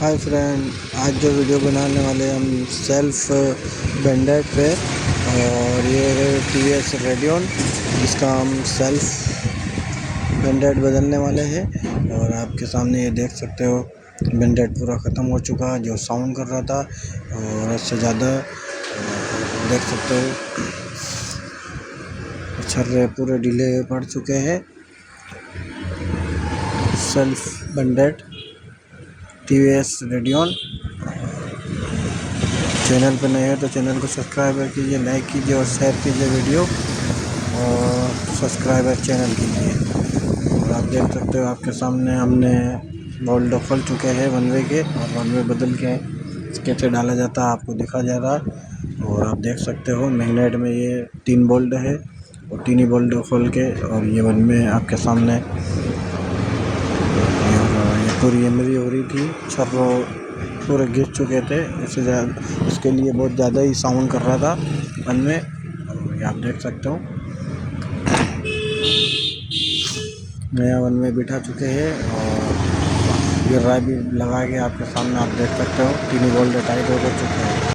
Hi friend, आज जो video बनाने वाले हम सेल्फ बेंडेड पे और ये है टीवीएस रेडियन, इसका हम सेल्फ बेंडेड बदलने वाले हैं। और आपके सामने ये देख सकते हो बेंडेड पूरा ख़त्म हो चुका है जो साउंड कर रहा था, और इससे ज़्यादा देख सकते हो छर्रे पूरे ढीले पड़ चुके हैं। Self bended TVS radian. Channel पर नए हैं तो चैनल को सब्सक्राइब कीजिए, लाइक कीजिए और शेयर कीजिए वीडियो, और सब्सक्राइबर चैनल कीजिए। और आप देख सकते हो आपके सामने हमने बोल्ट खोल चुके हैं वन वे के, और वन वे बदल के कैसे डाला जाता है आपको दिखा जा रहा है। और आप देख सकते हो मैग्नेट में ये 3 बोल्ट है, और 3 ही बोल्ट खोल के और ये वन में आपके सामने ये पूरी एमरी हो रही थी, छर्रो पूरे गिर चुके थे। इसके लिए बहुत ज़्यादा ही साउंड कर रहा था वन में। और ये आप देख सकते हो नया वन में बिठा चुके हैं, और ये राय भी लगा के आपके सामने आप देख सकते हो 3 ही बोल्ट टाइट हो चुके हैं।